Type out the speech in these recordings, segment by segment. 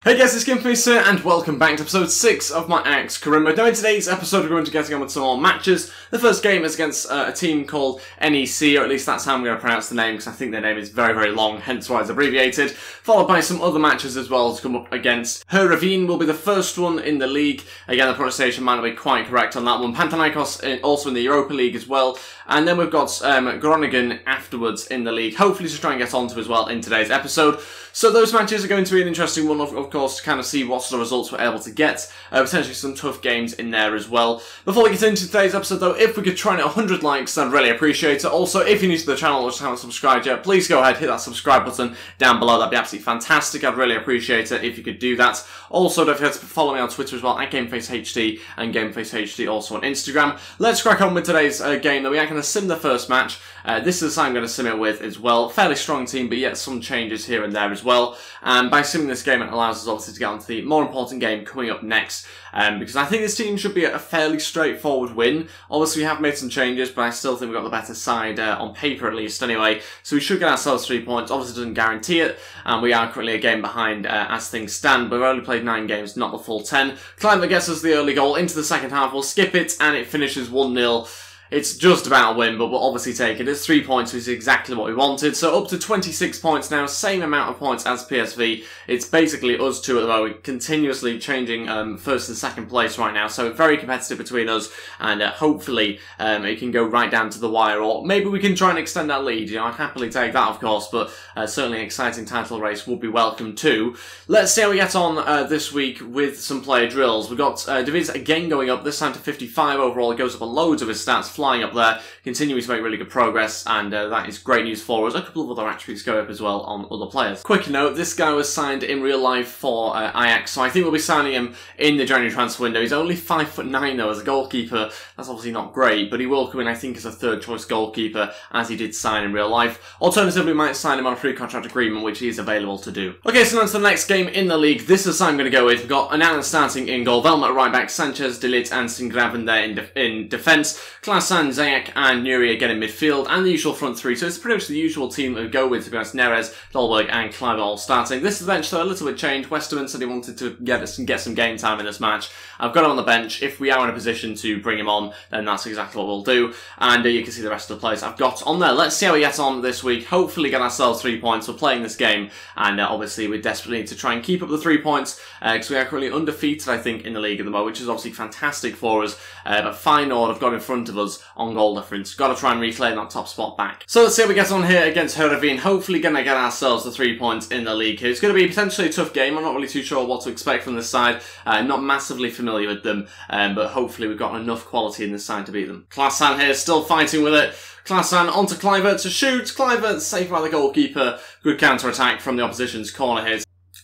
Hey guys, it's Ep6 and welcome back to episode 6 of my Ajax career mode. Now in today's episode we're going to be getting on with some more matches. The first game is against a team called NEC, or at least that's how I'm going to pronounce the name because I think their name is very long, hence why it's abbreviated. Followed by some other matches as well to come up against. Heracles will be the first one in the league. Again, the pronunciation might not be quite correct on that one. Panathinaikos also in the Europa League as well. And then we've got Groningen afterwards in the league, hopefully to try and get onto as well in today's episode. So those matches are going to be an interesting one, of course, to kind of see what sort of results we're able to get. Potentially some tough games in there as well. Before we get into today's episode though, if we could try and hit 100 likes, I'd really appreciate it. Also, if you're new to the channel or just haven't subscribed yet, please go ahead, hit that subscribe button down below. That'd be absolutely fantastic. I'd really appreciate it if you could do that. Also, don't forget to follow me on Twitter as well, at GameFaceHD, and GameFaceHD also on Instagram. Let's crack on with today's game though. We are going to sim the first match. This is the side I'm going to sim it with as well. Fairly strong team, but yet some changes here and there as well. And by simming this game, it allows us obviously to get on to the more important game coming up next. Because I think this team should be a fairly straightforward win. Obviously, we have made some changes, but I still think we've got the better side on paper at least anyway. So we should get ourselves 3 points. Obviously, doesn't guarantee it. And we are currently a game behind as things stand. We've only played 9 games, not the full 10. Cliver gets us the early goal into the second half. We'll skip it, and it finishes 1-0. It's just about a win, but we'll obviously take it. It's 3 points, which is exactly what we wanted. So up to 26 points now, same amount of points as PSV. It's basically us two at the moment, continuously changing first and second place right now. So very competitive between us, and hopefully it can go right down to the wire, or maybe we can try and extend that lead. You know, I'd happily take that, of course, but certainly an exciting title race would be welcome too. Let's see how we get on this week with some player drills. We've got Davids again going up, this time to 55 overall. It goes up on loads of his stats, flying up there, continuing to make really good progress, and that is great news for us. A couple of other attributes go up as well on other players. Quick note, this guy was signed in real life for Ajax, so I think we'll be signing him in the January transfer window. He's only 5'9" though as a goalkeeper. That's obviously not great, but he will come in, I think, as a third choice goalkeeper, as he did sign in real life. Alternatively, we might sign him on a free contract agreement, which he is available to do. Okay, so on to the next game in the league. This is the I'm going to go with. We've got Anana starting in goal, Velma at right back, Sanchez, De Ligt and Singraven there in defence, Klaassen, Ziyech and Nuri again in midfield, and the usual front three. So it's pretty much the usual team that we go with, to be honest. Neres, Dolberg and Clive all starting. This is bench though a little bit changed. Westerman said he wanted to get some game time in this match. I've got him on the bench. If we are in a position to bring him on, then that's exactly what we'll do. And you can see the rest of the players I've got on there. Let's see how we get on this week. Hopefully get ourselves 3 points for playing this game, and obviously we desperately need to try and keep up the 3 points because we are currently undefeated, I think, in the league at the moment, which is obviously fantastic for us. But Feyenoord have got in front of us on goal difference. Got to try and reclaim that top spot back. So let's see how we get on here against Heracles. Hopefully going to get ourselves the 3 points in the league here. It's going to be potentially a tough game. I'm not really too sure what to expect from this side. Not massively familiar with them, but hopefully we've got enough quality in this side to beat them. Klaassen here, still fighting with it. Klaassen onto Kluivert to shoot. Kluivert saved by the goalkeeper. Good counter-attack from the opposition's corner here.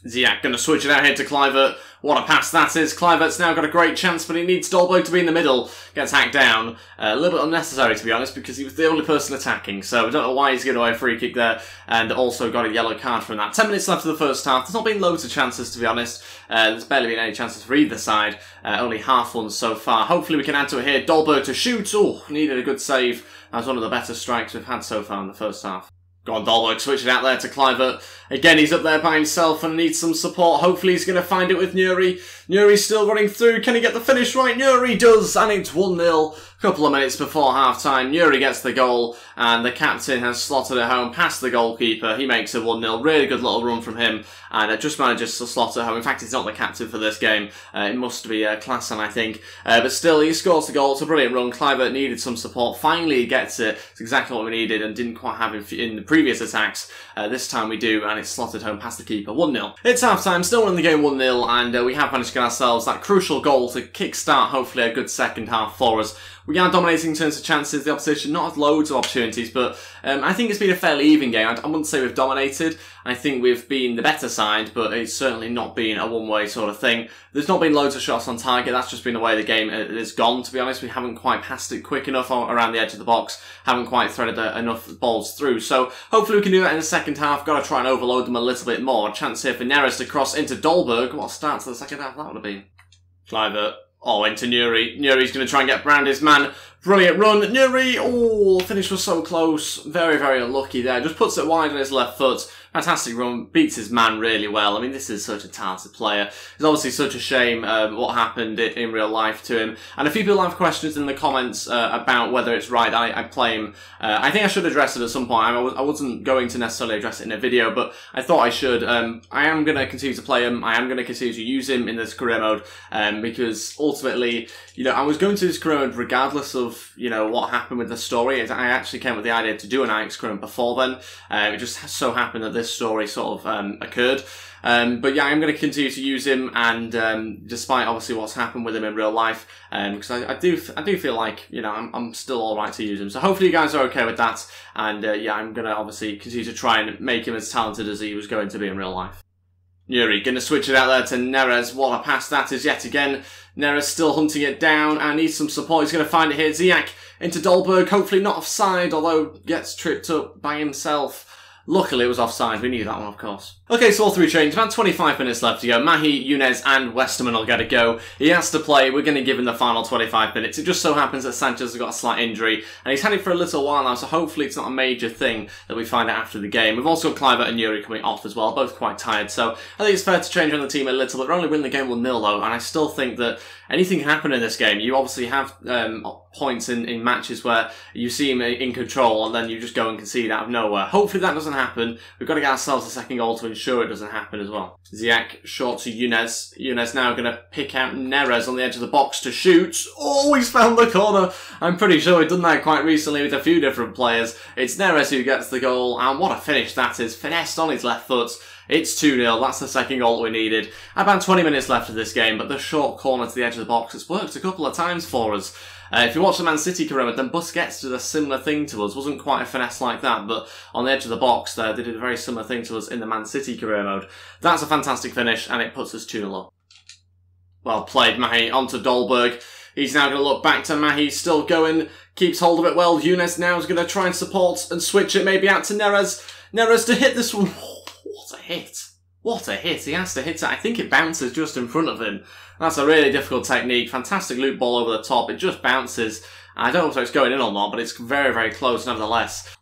Ziyech going to switch it out here to Kluivert. What a pass that is. Kluivert's now got a great chance, but he needs Dolberg to be in the middle. Gets hacked down. A little bit unnecessary, to be honest, because he was the only person attacking. So I don't know why he's given away a free kick there, and also got a yellow card from that. 10 minutes left of the first half. There's not been loads of chances, to be honest. There's barely been any chances for either side. Only half ones so far. Hopefully we can add to it here. Dolberg to shoot. Oh, needed a good save. That was one of the better strikes we've had so far in the first half. Go on, Dolberg, switch it out there to Kluivert. Again, he's up there by himself and needs some support. Hopefully he's going to find it with Nuri. Nuri's still running through. Can he get the finish right? Nuri does, and it's 1-0. A couple of minutes before half-time. Nuri gets the goal, and the captain has slotted it home past the goalkeeper. He makes it 1-0. Really good little run from him, and just manages to slot it home. In fact, he's not the captain for this game. It must be Klaassen, I think. But still, he scores the goal. It's a brilliant run. Kluivert needed some support. Finally, he gets it. It's exactly what we needed and didn't quite have in the previous attacks. This time we do, and it's slotted home past the keeper. 1-0. It's half-time. Still winning the game 1-0, and we have managed to get ourselves that crucial goal to kick-start, hopefully, a good second half for us. We are dominating in terms of chances. The opposition not loads of opportunities, but I think it's been a fairly even game. I wouldn't say we've dominated. I think we've been the better side, but it's certainly not been a one-way sort of thing. There's not been loads of shots on target. That's just been the way the game has gone, to be honest. We haven't quite passed it quick enough around the edge of the box. Haven't quite threaded enough balls through. So hopefully we can do that in the second half. Got to try and overload them a little bit more. Chance here for Neres to cross into Dolberg. What a start to the second half that would have been. Kluivert. Oh, into Nuri. Nuri's going to try and get round his man. Brilliant run. Nuri. Oh, the finish was so close. Very, very unlucky there. Just puts it wide on his left foot. fantastic run, beats his man really well. I mean, this is such a talented player. It's obviously such a shame what happened in real life to him. And a few people have questions in the comments about whether it's right I play him. I think I should address it at some point. I wasn't going to necessarily address it in a video, but I thought I should. I am going to continue to play him. I am going to continue to use him in this career mode because ultimately, you know, I was going to this career mode regardless of, you know, what happened with the story. I actually came up with the idea to do an Ajax career mode before then. It just so happened that this story sort of occurred. But yeah, I'm going to continue to use him, and despite obviously what's happened with him in real life, because I do feel like, you know, I'm still alright to use him. So hopefully you guys are okay with that, and yeah, I'm going to obviously continue to try and make him as talented as he was going to be in real life. Yuri going to switch it out there to Neres. What a pass that is yet again. Neres still hunting it down and needs some support. He's going to find it here. Ziyech into Dolberg, hopefully not offside, although gets tripped up by himself. Luckily it was offside, we knew that one of course. Okay, so all three changes, about 25 minutes left to go. Mahi, Younes and Westerman will get a go. He has to play, we're going to give him the final 25 minutes. It just so happens that Sanchez has got a slight injury, and he's had it for a little while now, so hopefully it's not a major thing that we find out after the game. We've also got Kluivert and Yuri coming off as well, both quite tired, so I think it's fair to change around the team a little bit. We're only winning the game 1-0 though, and I still think that anything can happen in this game. You obviously have points in matches where you seem in control and then you just go and concede out of nowhere. Hopefully that doesn't happen. We've got to get ourselves a second goal to ensure it doesn't happen as well. Ziyech short to Younes. Younes now going to pick out Neres on the edge of the box to shoot. Oh, he's found the corner. I'm pretty sure we've done that quite recently with a few different players. It's Neres who gets the goal, and what a finish that is. Finessed on his left foot. It's 2-0, that's the second goal that we needed. About 20 minutes left of this game, but the short corner to the edge of the box, it's worked a couple of times for us. If you watch the Man City career, then Busquets did a similar thing to us. Wasn't quite a finesse like that, but on the edge of the box there, they did a very similar thing to us in the Man City career mode. That's a fantastic finish, and it puts us 2-0 up. Well played, Mahi, onto Dolberg. He's now going to look back to Mahi, still going, keeps hold of it well. Younes now is going to try and support and switch it maybe out to Neres. Neres to hit this one. What a hit. What a hit. He has to hit it. I think it bounces just in front of him. That's a really difficult technique. Fantastic loop ball over the top. It just bounces. I don't know if it's going in or not, but it's very, very close nevertheless.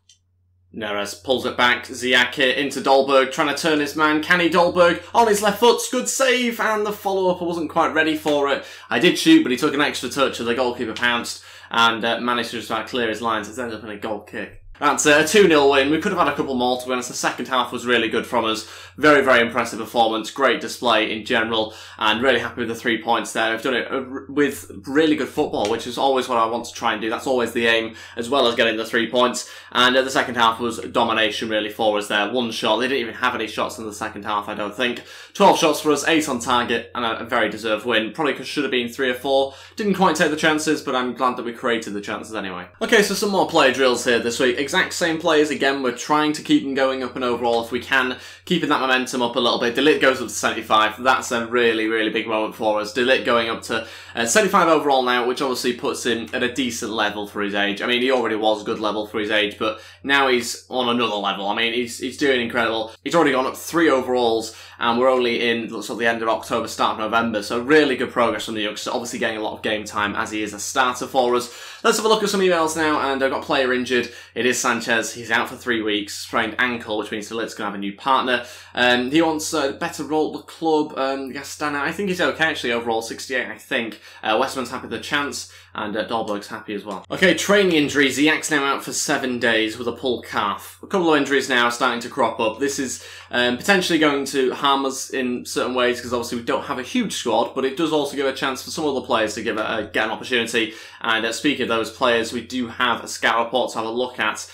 Neres pulls it back. Ziyech here into Dolberg, trying to turn his man. Can he? Dolberg on his left foot. Good save. And the follow-up, I wasn't quite ready for it. I did shoot, but he took an extra touch and the goalkeeper pounced and managed to just about clear his lines. It's ended up in a goal kick. That's a 2-0 win. We could have had a couple more, to be honest. The second half was really good from us. Very, very impressive performance. Great display in general. And really happy with the 3 points there. We've done it with really good football, which is always what I want to try and do. That's always the aim, as well as getting the 3 points. And the second half was domination, really, for us there. One shot. They didn't even have any shots in the second half, I don't think. 12 shots for us, 8 on target, and a very deserved win. Probably should have been 3 or 4. Didn't quite take the chances, but I'm glad that we created the chances anyway. Okay, so some more player drills here this week. Exact same players again. We're trying to keep them going up and overall if we can, keeping that momentum up a little bit. De Ligt goes up to 75. That's a really, really big moment for us. De Ligt going up to 75 overall now, which obviously puts him at a decent level for his age. I mean, he already was a good level for his age, but now he's on another level. I mean, he's doing incredible. He's already gone up 3 overalls, and we're only in sort of the end of October, start of November, so really good progress from the youngster. Obviously getting a lot of game time as he is a starter for us. Let's have a look at some emails now, and I've got a player injured. It is Sanchez. He's out for 3 weeks, sprained ankle, which means De Ligt's going to have a new partner. He wants a better role at the club. Gastana, I think he's okay actually overall, 68 I think. Westman's happy with the chance, and Dolberg's happy as well. Okay, training injury. Ziyech's now out for 7 days with a pulled calf. A couple of injuries now starting to crop up. This is potentially going to harm us in certain ways because obviously we don't have a huge squad, but it does also give a chance for some other players to get an opportunity. And speaking of those players, we do have a scout report to have a look at.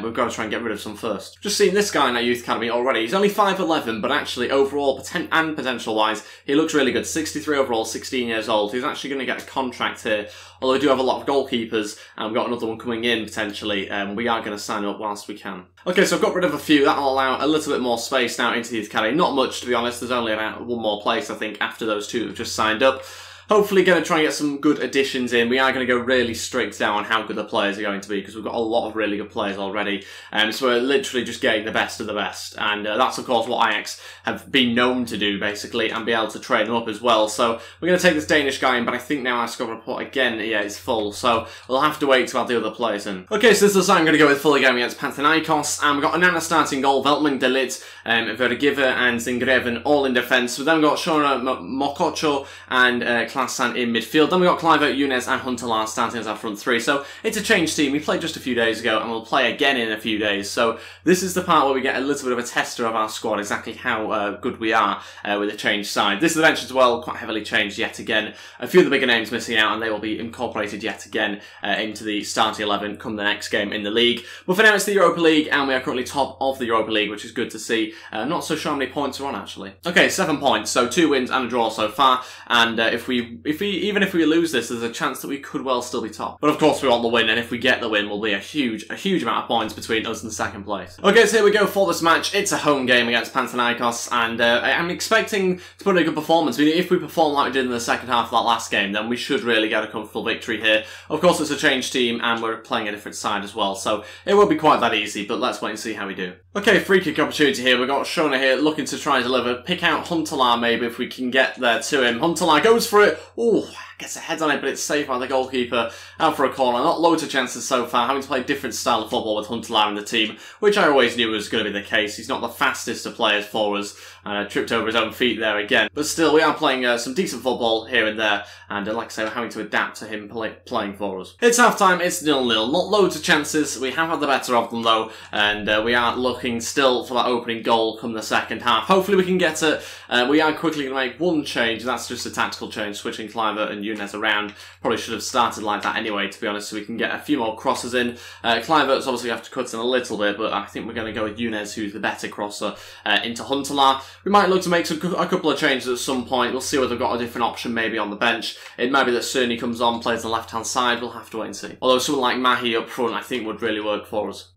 We've got to try and get rid of some first. Just seeing this guy in our youth academy already. He's only 5'11", but actually overall and potential-wise, he looks really good. 63 overall, 16 years old. He's actually going to get a contract here. Although we do have a lot of goalkeepers, and we've got another one coming in potentially. We are going to sign up whilst we can. Okay, so I've got rid of a few. That'll allow a little bit more space now into the youth academy. Not much, to be honest. There's only about one more place, I think, after those two that have just signed up. hopefully going to try and get some good additions in. We are going to go really strict now on how good the players are going to be because we've got a lot of really good players already. So we're literally just getting the best of the best. And that's, of course, what Ajax have been known to do, basically, and be able to train them up as well. So we're going to take this Danish guy in, but I think now our squad report, again, yeah, is full. So we'll have to wait to add the other players in. Okay, so this is the side I'm going to go with full again against Panathinaikos. And we've got Anana starting goal, Veltman, De Ligt, Vergiver and Zingreven all in defence. So then we've got Shona, Mokocho and Klasan in midfield. Then we've got Kluivert, Younes and Huntelaar starting as our front three. So it's a changed team. We played just a few days ago and we'll play again in a few days. So this is the part where we get a little bit of a tester of our squad, exactly how good we are with a changed side. This is the bench as well, quite heavily changed yet again. A few of the bigger names missing out and they will be incorporated yet again into the starting 11 come the next game in the league. But for now it's the Europa League and we are currently top of the Europa League, which is good to see. Not so sure how many points we're on actually. Okay, 7 points, so 2 wins and a draw so far. And even if we lose this, there's a chance that we could well still be top. But of course we want the win, and if we get the win, will be a huge amount of points between us and second place. Okay, so here we go for this match. It's a home game against Panathinaikos, and I'm expecting to put in a good performance. I mean, if we perform like we did in the second half of that last game, then we should really get a comfortable victory here. Of course, it's a changed team, and we're playing a different side as well, so it won't be quite that easy, but let's wait and see how we do. Okay, free kick opportunity here. We've got Shona here looking to try and deliver. Pick out Huntelaar maybe if we can get there to him. Huntelaar goes for it. Ooh, gets a head on it, but it's saved by the goalkeeper. Out for a corner. Not loads of chances so far. Having to play a different style of football with Huntelaar in the team, which I always knew was going to be the case. He's not the fastest of players for us, and tripped over his own feet there again. But still, we are playing some decent football here and there, and like I say, we're having to adapt to him playing for us. It's half-time, it's 0-0. Not loads of chances. We have had the better of them, though, and we are looking still for that opening goal come the second half. Hopefully we can get it. We are quickly going to make one change, and that's just a tactical change, switching Kluivert and Younes around. Probably should have started like that anyway, to be honest, so we can get a few more crosses in. Kluivert's obviously have to cut in a little bit, but I think we're going to go with Younes, who's the better crosser, into Huntelaar. We might look to make a couple of changes at some point. We'll see whether we've got a different option maybe on the bench. It might be that Cerny comes on, plays on the left-hand side. We'll have to wait and see. Although someone like Mahi up front, I think would really work for us.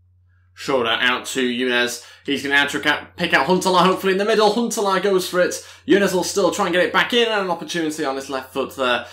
Shona out to Younes. He's going to pick out Huntelaar, hopefully in the middle. Huntelaar goes for it. Younes will still try and get it back in, and an opportunity on his left foot there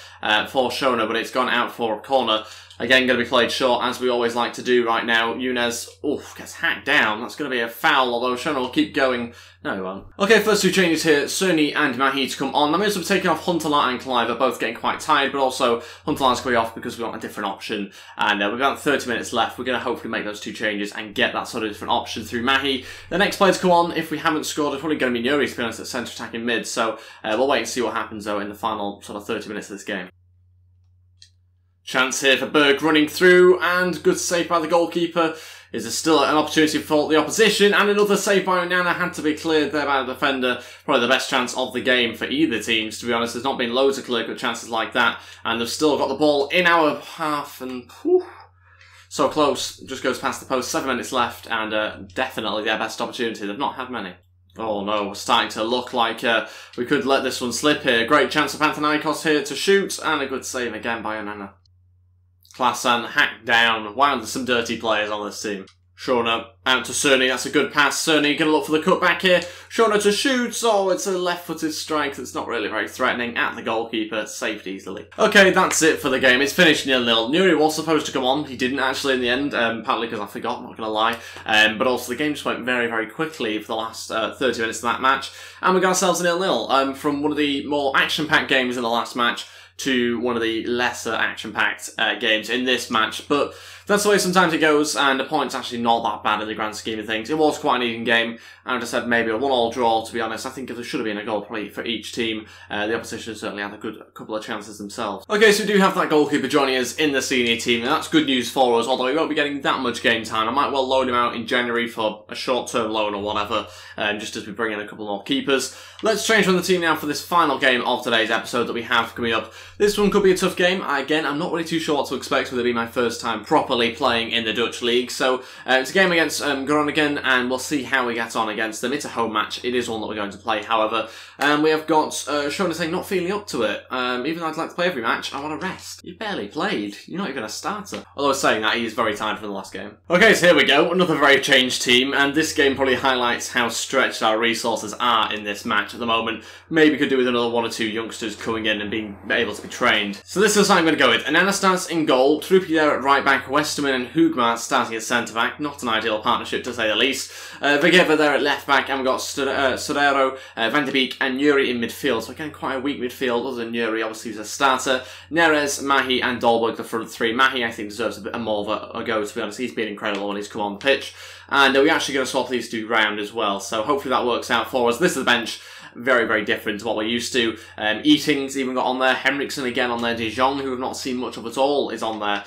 for Shona, but it's gone out for a corner. Again, going to be played short, as we always like to do right now. Younes, gets hacked down. That's going to be a foul, although Shona will keep going. No, he won't. Okay, first two changes here. Cerny and Mahi to come on. That means we're taking off Huntelaar and Kluivert, both getting quite tired, but also Huntelaar's going off because we want a different option. And we've got 30 minutes left. We're going to hopefully make those two changes and get that sort of different option through Mahi. The next player to come on, if we haven't scored, it's probably going to be Nuri, to be honest, at centre attacking mid. So we'll wait and see what happens, though, in the final sort of 30 minutes of this game. Chance here for Berg running through, and good save by the goalkeeper. Is there still an opportunity for the opposition, and another save by Onana had to be cleared there by the defender. Probably the best chance of the game for either teams, to be honest. There's not been loads of clear-cut chances like that, and they've still got the ball in our half, and so close. Just goes past the post. 7 minutes left, and definitely their best opportunity. They've not had many. Oh no, we're starting to look like we could let this one slip here. Great chance for Panathinaikos here to shoot, and a good save again by Onana. Klasan hacked down. Wow, there's some dirty players on this team. Shona out to Cerny. That's a good pass. Cerny going to look for the cutback here. Shona to shoot. Oh, it's a left-footed strike that's not really very threatening at the goalkeeper. Saved easily. Okay, that's it for the game. It's finished 0-0. Nuri was supposed to come on. He didn't actually in the end, partly because I forgot, not going to lie. But also the game just went very, very quickly for the last 30 minutes of that match. And we got ourselves a 0-0 from one of the more action-packed games in the last match to one of the lesser action-packed games in this match. But that's the way sometimes it goes, and the point's actually not that bad in the grand scheme of things. It was quite an even game, and I just said maybe a 1-1 draw, to be honest. I think if there should have been a goal probably for each team, the opposition certainly had a couple of chances themselves. Okay, so we do have that goalkeeper joining us in the senior team, and that's good news for us, although he won't be getting that much game time. I might well loan him out in January for a short-term loan or whatever, just as we bring in a couple more keepers. Let's change from the team now for this final game of today's episode that we have coming up. This one could be a tough game. Again, I'm not really too sure what to expect, with it being my first time properly playing in the Dutch league. So it's a game against Groningen, and we'll see how we get on against them. It's a home match. It is one that we're going to play, however. And we have got Shona saying not feeling up to it. Even though I'd like to play every match, I want to rest. You barely played. You're not even a starter. Although saying that, he is very tired from the last game. Okay, so here we go. Another very changed team, and this game probably highlights how stretched our resources are in this match at the moment. Maybe could do with another 1 or 2 youngsters coming in and being able to to be trained. So this is what I'm going to go with. Anastas in goal, Truppier at right back, Westerman and Hugma starting at centre back. Not an ideal partnership to say the least. Vegeva there at left back, and we've got Sorero, Van de Beek and Yuri in midfield. So again, quite a weak midfield, other than Yuri, obviously, who's a starter. Neres, Mahi and Dolberg, the front three. Mahi, I think, deserves a bit more of a go, to be honest. He's been incredible when he's come on the pitch. And we're actually going to swap these two round as well. So hopefully that works out for us. This is the bench. Very, very different to what we're used to. Eating's even got on there. Henriksen again on there. De Jong, who we've not seen much of at all, is on there.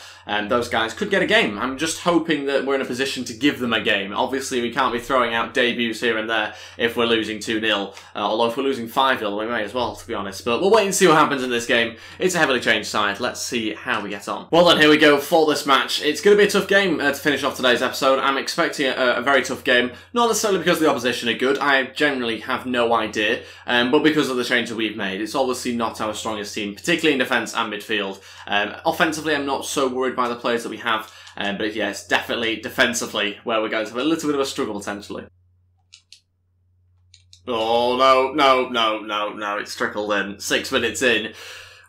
Those guys could get a game. I'm just hoping that we're in a position to give them a game. Obviously, we can't be throwing out debuts here and there if we're losing 2-0. Although if we're losing 5-0, we may as well, to be honest. But we'll wait and see what happens in this game. It's a heavily changed side. Let's see how we get on. Well then, here we go for this match. It's going to be a tough game to finish off today's episode. I'm expecting a very tough game. Not necessarily because the opposition are good. I generally have no idea. But because of the changes we've made. It's obviously not our strongest team, particularly in defence and midfield. Offensively, I'm not so worried by the players that we have, but yes, definitely defensively where we're going to have a little bit of a struggle potentially. Oh, no, it's trickled in. 6 minutes in.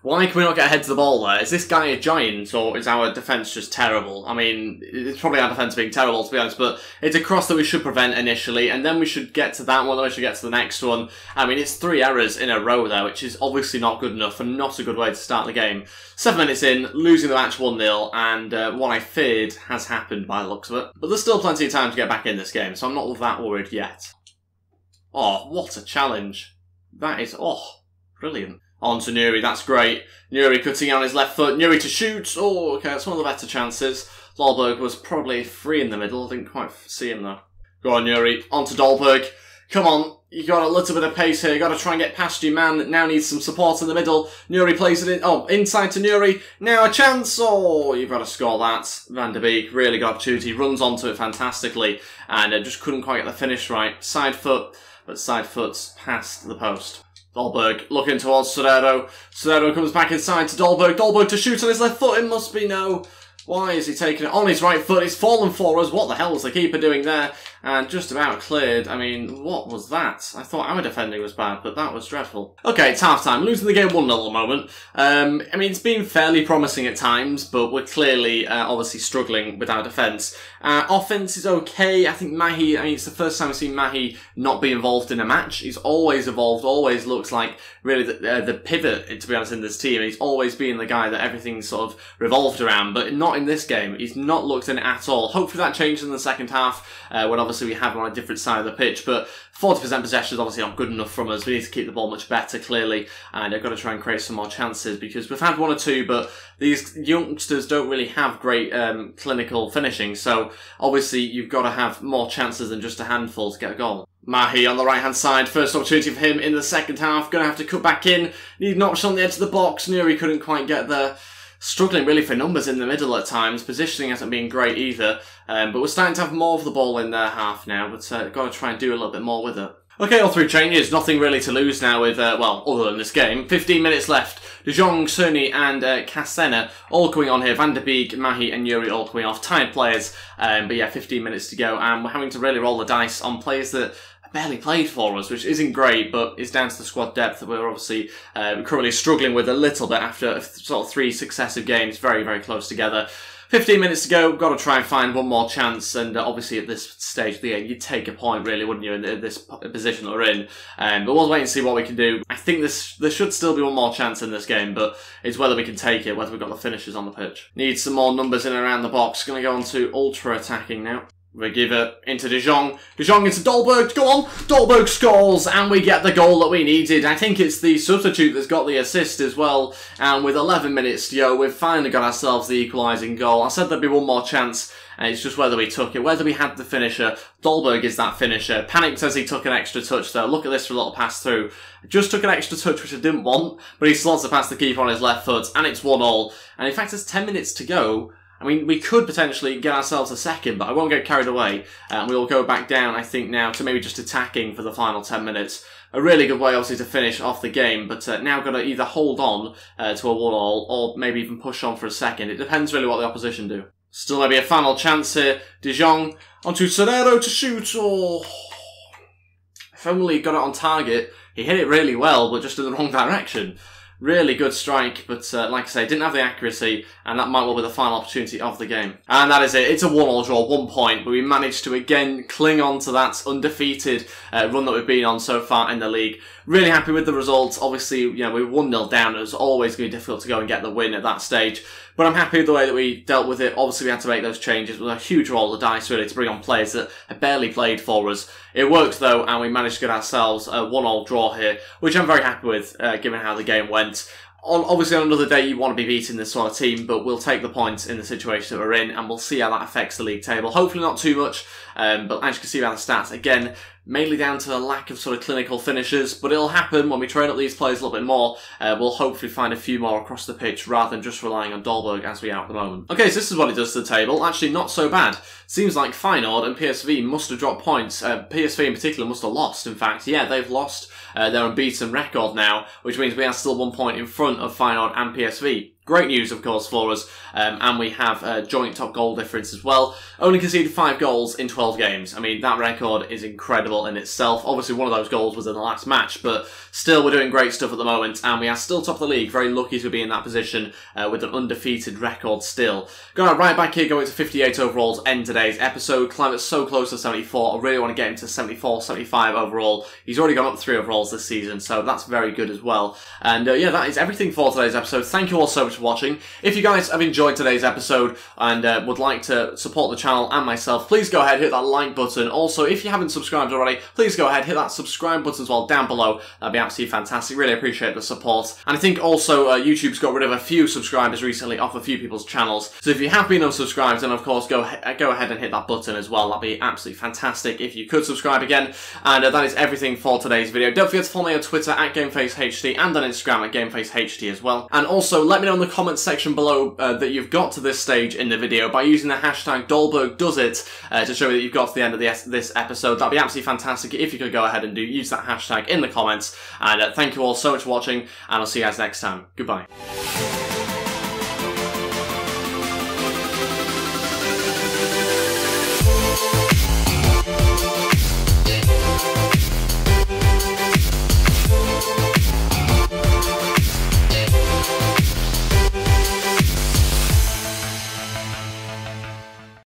Why can we not get ahead to the ball there? Is this guy a giant, or is our defence just terrible? I mean, it's probably our defence being terrible, to be honest, but it's a cross that we should prevent initially, and then we should get to that one, then we should get to the next one. I mean, it's 3 errors in a row there, which is obviously not good enough, and not a good way to start the game. 7 minutes in, losing the match 1-0, and what I feared has happened by the looks of it. But there's still plenty of time to get back in this game, so I'm not that worried yet. Oh, what a challenge. That is, brilliant. On to Nuri, that's great. Nuri cutting on his left foot. Nuri to shoot. Oh, okay, that's one of the better chances. Dolberg was probably free in the middle. Didn't quite see him though. Go on, Nuri. On to Dolberg. Come on. You got a little bit of pace here. You got to try and get past your man that now needs some support in the middle. Nuri plays it in. Oh, inside to Nuri. Now a chance. Oh, you've got to score that. Van de Beek, really good opportunity. Runs onto it fantastically. And just couldn't quite get the finish right. Side foot, but side foot's past the post. Dolberg looking towards Sorero. Sorero comes back inside to Dolberg. Dolberg to shoot on his left foot. It must be no. Why is he taking it on his right foot? It's fallen for us. What the hell was the keeper doing there? And just about cleared. I mean, what was that? I thought our defending was bad, but that was dreadful. Okay, it's half-time. Losing the game 1-0 at the moment. I mean, it's been fairly promising at times, but we're clearly, obviously, struggling with our defence. Offence is okay. I think Mahi, it's the first time I've seen Mahi not be involved in a match. He's always evolved, always looks like really the pivot, to be honest, in this team. He's always been the guy that everything's sort of revolved around, but not in this game. He's not looked in it at all. Hopefully that changes in the second half, when obviously we have him on a different side of the pitch, but 40% possession is obviously not good enough from us. We need to keep the ball much better, clearly, and I've got to try and create some more chances, because we've had 1 or 2, but these youngsters don't really have great clinical finishing, so obviously you've got to have more chances than just a handful to get a goal. Mahi on the right-hand side, first opportunity for him in the second half, going to have to cut back in, need an option on the edge of the box, Nuri couldn't quite get there. Struggling really for numbers in the middle at times. Positioning hasn't been great either. But we're starting to have more of the ball in their half now. But got to try and do a little bit more with it. Okay, all 3 changes. Nothing really to lose now with, well, other than this game. 15 minutes left. De Jong, Cerny and Cassena all coming on here. Van de Beek, Mahi and Yuri all coming off. Tired players. But yeah, 15 minutes to go. And we're having to really roll the dice on players that barely played for us, which isn't great, but it's down to the squad depth that we're obviously currently struggling with a little bit after sort of 3 successive games, very, very close together. 15 minutes to go, got to try and find one more chance, and obviously at this stage of the game, you'd take a point really, wouldn't you, in this position that we're in. But we'll wait and see what we can do. I think there should still be one more chance in this game, but it's whether we can take it, whether we've got the finishers on the pitch. Need some more numbers in and around the box. Going to go on to ultra-attacking now. We give it into De Jong. De Jong into Dolberg. Go on. Dolberg scores and we get the goal that we needed. I think it's the substitute that's got the assist as well. And with 11 minutes to go, we've finally got ourselves the equalising goal. I said there'd be one more chance. And it's just whether we took it, whether we had the finisher. Dolberg is that finisher. Panic says he took an extra touch though. Look at this for a little pass through. Just took an extra touch, which I didn't want. But he slots it past the keeper on his left foot. And it's 1-1. And in fact, there's 10 minutes to go. I mean, we could potentially get ourselves a second, but I won't get carried away. We'll go back down, I think, now to maybe just attacking for the final 10 minutes. A really good way, obviously, to finish off the game, but now got to either hold on to a 1-1 or maybe even push on for a second. It depends really what the opposition do. Still maybe a final chance here. De Jong onto Sorero to shoot. Oh, if only he got it on target. He hit it really well, but just in the wrong direction. Really good strike, but like I say, didn't have the accuracy, and that might well be the final opportunity of the game. And that is it. It's a 1-1 draw, 1 point, but we managed to again cling on to that undefeated run that we've been on so far in the league. Really happy with the results. Obviously, you know, we were 1-0 down. It was always going to be difficult to go and get the win at that stage. But I'm happy with the way that we dealt with it. Obviously, we had to make those changes. It was a huge roll of the dice, really, to bring on players that had barely played for us. It worked, though, and we managed to get ourselves a 1-1 draw here, which I'm very happy with, given how the game went. Obviously, on another day, you want to be beating this sort of team, but we'll take the points in the situation that we're in, and we'll see how that affects the league table. Hopefully not too much, but as you can see by the stats, again, mainly down to a lack of sort of clinical finishes, but it'll happen when we train up these players a little bit more. We'll hopefully find a few more across the pitch rather than just relying on Dolberg as we are at the moment. Okay, so this is what it does to the table. Actually, not so bad. Seems like Feyenoord and PSV must have dropped points. PSV in particular must have lost, in fact. Yeah, they've lost their unbeaten record now, which means we are still 1 point in front of Feyenoord and PSV. Great news, of course, for us, and we have a joint top goal difference as well. Only conceded 5 goals in 12 games. I mean, that record is incredible in itself. Obviously, one of those goals was in the last match, but still, we're doing great stuff at the moment, and we are still top of the league. Very lucky to be in that position with an undefeated record still. Going right back here, going to 58 overall to end today's episode. Climate's so close to 74. I really want to get him to 74, 75 overall. He's already gone up 3 overalls this season, so that's very good as well. And yeah, that is everything for today's episode. Thank you all so much for watching. If you guys have enjoyed today's episode and would like to support the channel and myself, please go ahead, hit that like button. Also, if you haven't subscribed already, please go ahead, hit that subscribe button as well down below. That'd be absolutely fantastic. Really appreciate the support. And I think also YouTube's got rid of a few subscribers recently off a few people's channels. So if you have been unsubscribed, then of course go ahead and hit that button as well. That'd be absolutely fantastic if you could subscribe again. And that is everything for today's video. Don't forget to follow me on Twitter at GameFaceHD and on Instagram at GameFaceHD as well. And also let me know in the comments section below that you've got to this stage in the video by using the hashtag DolbergDoesIt to show me that you've got to the end of this episode. That'd be absolutely fantastic if you could go ahead and use that hashtag in the comments. And thank you all so much for watching, and I'll see you guys next time. Goodbye.